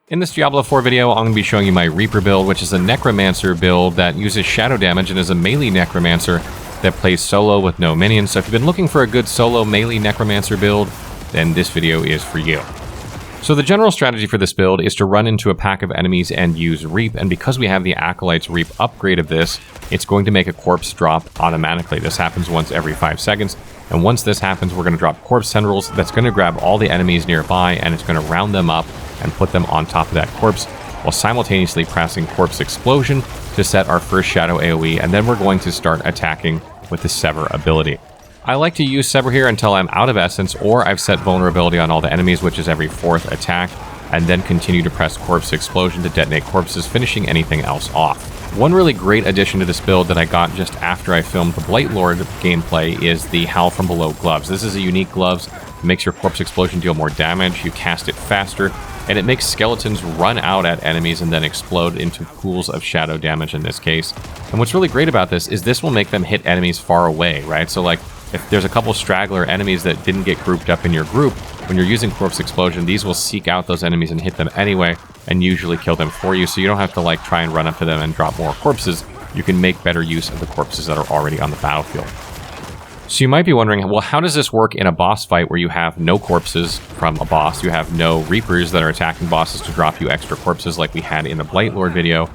In this Diablo 4 video, I'm going to be showing you my Reaper build, which is a Necromancer build that uses shadow damage and is a melee Necromancer that plays solo with no minions. So if you've been looking for a good solo melee Necromancer build, then this video is for you. So the general strategy for this build is to run into a pack of enemies and use Reap, and because we have the Acolyte's Reap upgrade of this, it's going to make a corpse drop automatically. This happens once every 5 seconds, and once this happens, we're going to drop corpse tendrils that's going to grab all the enemies nearby, and it's going to round them up and put them on top of that corpse, while simultaneously pressing Corpse Explosion to set our first Shadow AoE, and then we're going to start attacking with the Sever ability. I like to use Sever here until I'm out of essence, or I've set vulnerability on all the enemies, which is every 4th attack, and then continue to press Corpse Explosion to detonate corpses, finishing anything else off. One really great addition to this build that I got just after I filmed the Blightlord gameplay is the Howl from Below gloves. This is a unique gloves. It makes your Corpse Explosion deal more damage, you cast it faster, and it makes skeletons run out at enemies and then explode into pools of shadow damage in this case. And what's really great about this is this will make them hit enemies far away, right? So like, if there's a couple straggler enemies that didn't get grouped up in your group, when you're using Corpse Explosion, these will seek out those enemies and hit them anyway, and usually kill them for you, so you don't have to like try and run up to them and drop more corpses. You can make better use of the corpses that are already on the battlefield. So you might be wondering, well, how does this work in a boss fight where you have no corpses from a boss, you have no Reapers that are attacking bosses to drop you extra corpses like we had in the Blightlord video?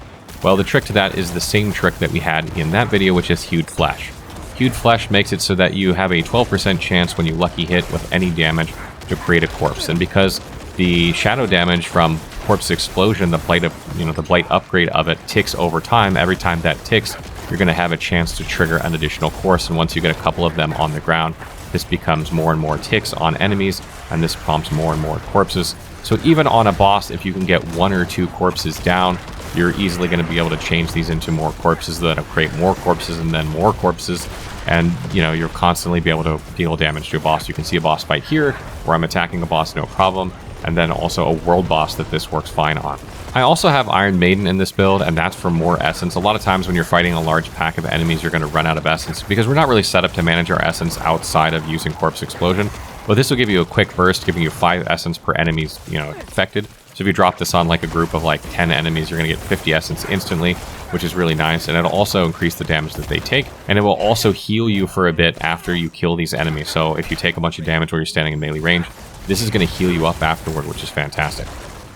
Well, the trick to that is the same trick that we had in that video, which is Hewed Flesh. Hewed Flesh makes it so that you have a 12% chance when you lucky hit with any damage to create a corpse. And because the shadow damage from Corpse Explosion, the Blight upgrade of it ticks over time, every time that ticks, you're going to have a chance to trigger an additional corpse, and once you get a couple of them on the ground, this becomes more and more ticks on enemies, and this prompts more and more corpses. So even on a boss, if you can get 1 or 2 corpses down, you're easily going to be able to change these into more corpses that'll create more corpses and then more corpses, and you'll constantly be able to deal damage to a boss. You can see a boss fight here, where I'm attacking a boss no problem, and then also a world boss that this works fine on. I also have Iron Maiden in this build, and that's for more essence. A lot of times when you're fighting a large pack of enemies, you're going to run out of essence, because we're not really set up to manage our essence outside of using Corpse Explosion. But this will give you a quick burst, giving you 5 essence per enemies affected. So if you drop this on like a group of like 10 enemies, you're going to get 50 essence instantly, which is really nice. And it'll also increase the damage that they take, and it will also heal you for a bit after you kill these enemies. So if you take a bunch of damage while you're standing in melee range, this is going to heal you up afterward, which is fantastic.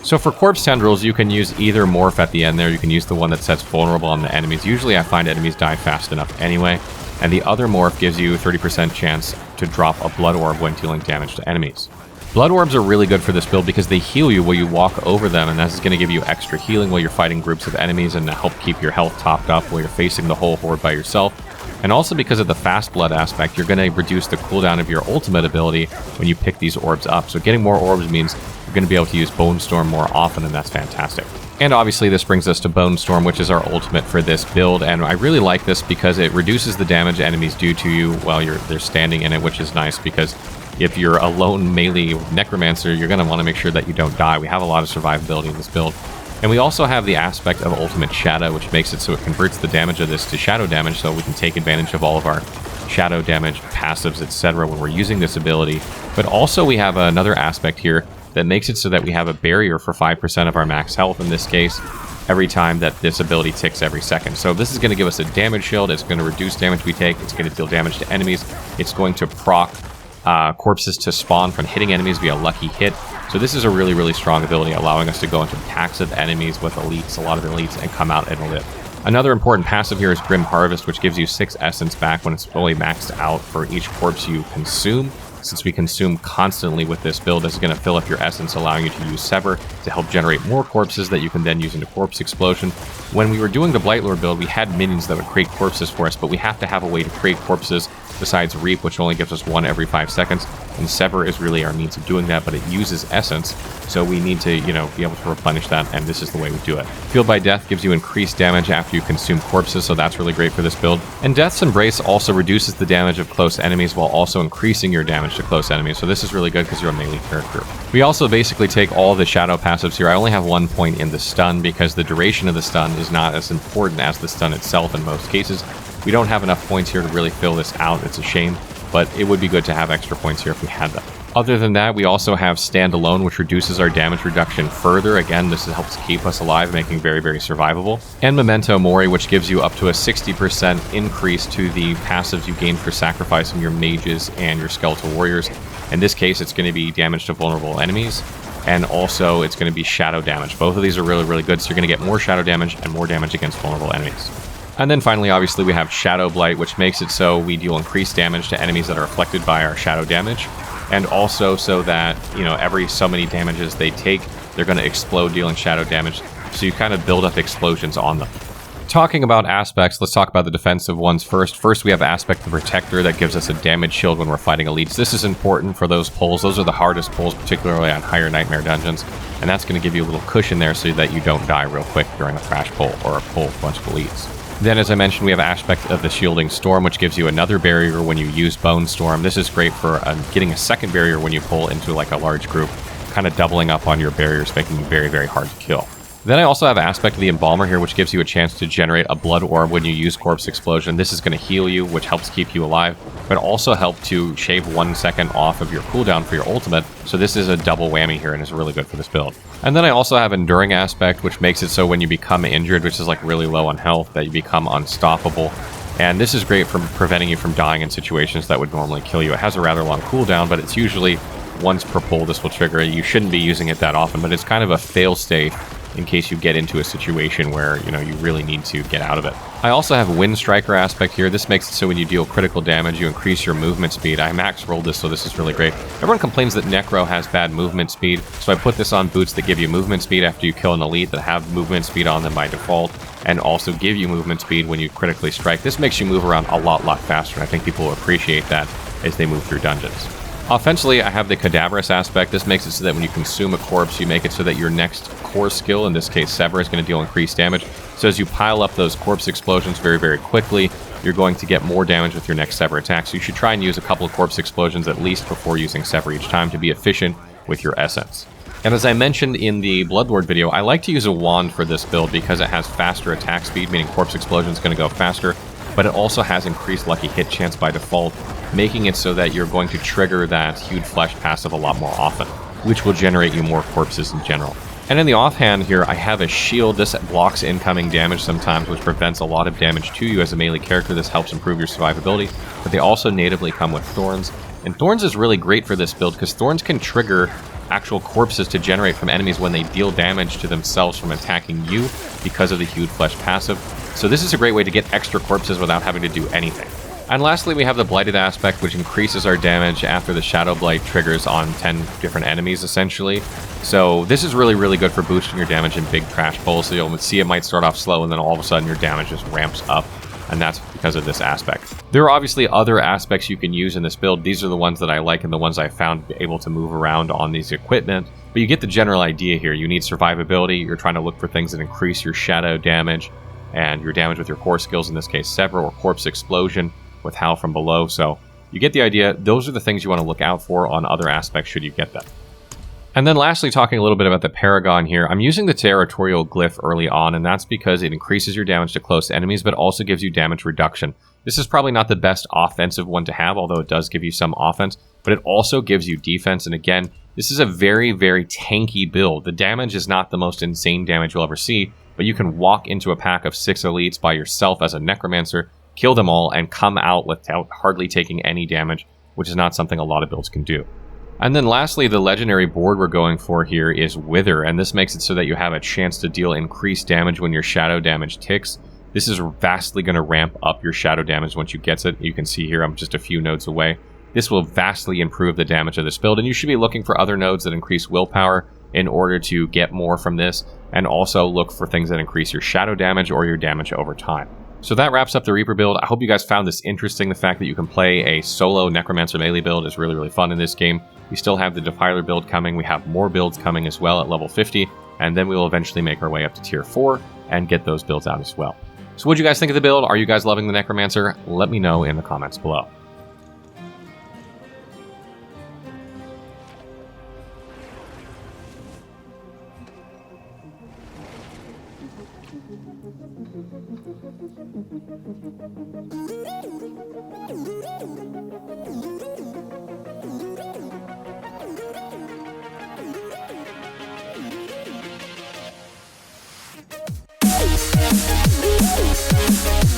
So for Corpse Tendrils, you can use either morph at the end there. You can use the one that sets vulnerable on the enemies. Usually I find enemies die fast enough anyway. And the other morph gives you a 30% chance to drop a Blood Orb when dealing damage to enemies. Blood Orbs are really good for this build because they heal you while you walk over them, and this is going to give you extra healing while you're fighting groups of enemies and help keep your health topped up while you're facing the whole horde by yourself. And also because of the fast blood aspect, you're going to reduce the cooldown of your ultimate ability when you pick these orbs up. So getting more orbs means you're going to be able to use Bone Storm more often, and that's fantastic. And obviously this brings us to Bone Storm, which is our ultimate for this build, and I really like this because it reduces the damage enemies do to you while they're standing in it, which is nice because if you're a lone melee Necromancer, you're going to want to make sure that you don't die. We have a lot of survivability in this build. And we also have the aspect of Ultimate Shadow, which makes it so it converts the damage of this to shadow damage, so we can take advantage of all of our shadow damage, passives, etc. when we're using this ability. But also we have another aspect here that makes it so that we have a barrier for 5% of our max health in this case, every time that this ability ticks every second. So this is going to give us a damage shield, it's going to reduce damage we take, it's going to deal damage to enemies, it's going to proc corpses to spawn from hitting enemies via lucky hit. So this is a really, really strong ability, allowing us to go into packs of enemies with elites, a lot of elites, and come out and live. Another important passive here is Grim Harvest, which gives you 6 essence back when it's fully maxed out for each corpse you consume. Since we consume constantly with this build, this is going to fill up your essence, allowing you to use Sever to help generate more corpses that you can then use into Corpse Explosion. When we were doing the Blightlord build, we had minions that would create corpses for us, but we have to have a way to create corpses besides Reap, which only gives us 1 every 5 seconds. And Sever is really our means of doing that, but it uses essence, so we need to, be able to replenish that, and this is the way we do it. Fueled by Death gives you increased damage after you consume corpses, so that's really great for this build. And Death's Embrace also reduces the damage of close enemies while also increasing your damage to close enemies, so this is really good because you're a melee character. We also basically take all the shadow passives here. I only have 1 point in the stun because the duration of the stun is not as important as the stun itself in most cases. We don't have enough points here to really fill this out, it's a shame, but it would be good to have extra points here if we had them. Other than that, we also have Standalone, which reduces our damage reduction further. Again, this helps keep us alive, making very, very survivable. And Memento Mori, which gives you up to a 60% increase to the passives you gain for sacrificing your mages and your skeletal warriors. In this case, it's going to be damage to vulnerable enemies, and also it's going to be shadow damage. Both of these are really, really good, so you're going to get more shadow damage and more damage against vulnerable enemies. And then finally, obviously, we have Shadow Blight, which makes it so we deal increased damage to enemies that are afflicted by our shadow damage. And also so that, you know, every so many damages they take, they're going to explode, dealing shadow damage. So you kind of build up explosions on them. Talking about aspects, let's talk about the defensive ones first. First, we have Aspect the Protector that gives us a damage shield when we're fighting elites. This is important for those pulls. Those are the hardest pulls, particularly on higher Nightmare dungeons. And that's going to give you a little cushion there so that you don't die real quick during a thrash pull or a pull with a bunch of elites. Then, as I mentioned, we have Aspect of the Shielding Storm, which gives you another barrier when you use Bone Storm. This is great for getting a second barrier when you pull into like a large group, kind of doubling up on your barriers, making you very, very hard to kill. Then I also have Aspect of the Embalmer here, which gives you a chance to generate a blood orb when you use Corpse Explosion. This is going to heal you, which helps keep you alive, but also help to shave 1 second off of your cooldown for your ultimate. So this is a double whammy here and is really good for this build. And then I also have Enduring Aspect, which makes it so when you become injured, which is like really low on health, that you become unstoppable. And this is great for preventing you from dying in situations that would normally kill you. It has a rather long cooldown, but it's usually once per pull this will trigger it. You shouldn't be using it that often, but it's kind of a fail-safe in case you get into a situation where, you know, you really need to get out of it. I also have Wind Striker Aspect here. This makes it so when you deal critical damage, you increase your movement speed. I max rolled this, so this is really great. Everyone complains that Necro has bad movement speed, so I put this on boots that give you movement speed after you kill an elite that have movement speed on them by default, and also give you movement speed when you critically strike. This makes you move around a lot faster, and I think people will appreciate that as they move through dungeons. Offensively, I have the Cadaverous Aspect. This makes it so that when you consume a corpse, you make it so that your next core skill, in this case Sever, is going to deal increased damage. So as you pile up those corpse explosions very, very quickly, you're going to get more damage with your next Sever attack. So you should try and use a couple of corpse explosions at least before using Sever each time to be efficient with your essence. And as I mentioned in the Bloodlord video, I like to use a wand for this build because it has faster attack speed, meaning corpse explosion is going to go faster, but it also has increased lucky hit chance by default, making it so that you're going to trigger that Hued Flesh passive a lot more often, which will generate you more corpses in general. And in the offhand here, I have a shield. This blocks incoming damage sometimes, which prevents a lot of damage to you as a melee character. This helps improve your survivability, but they also natively come with Thorns. And Thorns is really great for this build because Thorns can trigger actual corpses to generate from enemies when they deal damage to themselves from attacking you because of the Hued Flesh passive. So this is a great way to get extra corpses without having to do anything. And lastly, we have the Blighted Aspect, which increases our damage after the Shadow Blight triggers on 10 different enemies, essentially. So this is really, really good for boosting your damage in big trash pulls. So you'll see it might start off slow, and then all of a sudden your damage just ramps up, and that's because of this aspect. There are obviously other aspects you can use in this build. These are the ones that I like and the ones I found able to move around on these equipment. But you get the general idea here. You need survivability. You're trying to look for things that increase your shadow damage and your damage with your core skills, in this case Sever or Corpse Explosion with Howl from Below. So you get the idea. Those are the things you want to look out for on other aspects should you get them. And then lastly, talking a little bit about the Paragon here, I'm using the Territorial Glyph early on, and that's because it increases your damage to close enemies, but also gives you damage reduction. This is probably not the best offensive one to have, although it does give you some offense, but it also gives you defense. And again, this is a very, very tanky build. The damage is not the most insane damage you'll ever see, but you can walk into a pack of 6 elites by yourself as a Necromancer, kill them all, and come out without hardly taking any damage, which is not something a lot of builds can do. And then lastly, the legendary board we're going for here is Wither, and this makes it so that you have a chance to deal increased damage when your shadow damage ticks. This is vastly going to ramp up your shadow damage once you get it. You can see here I'm just a few nodes away. This will vastly improve the damage of this build, and you should be looking for other nodes that increase willpower in order to get more from this, and also look for things that increase your shadow damage or your damage over time. So that wraps up the Reaper build. I hope you guys found this interesting. The fact that you can play a solo Necromancer melee build is really, really fun in this game. We still have the Defiler build coming. We have more builds coming as well at level 50, and then we will eventually make our way up to tier 4 and get those builds out as well. So what do you guys think of the build? Are you guys loving the Necromancer? Let me know in the comments below. Bye.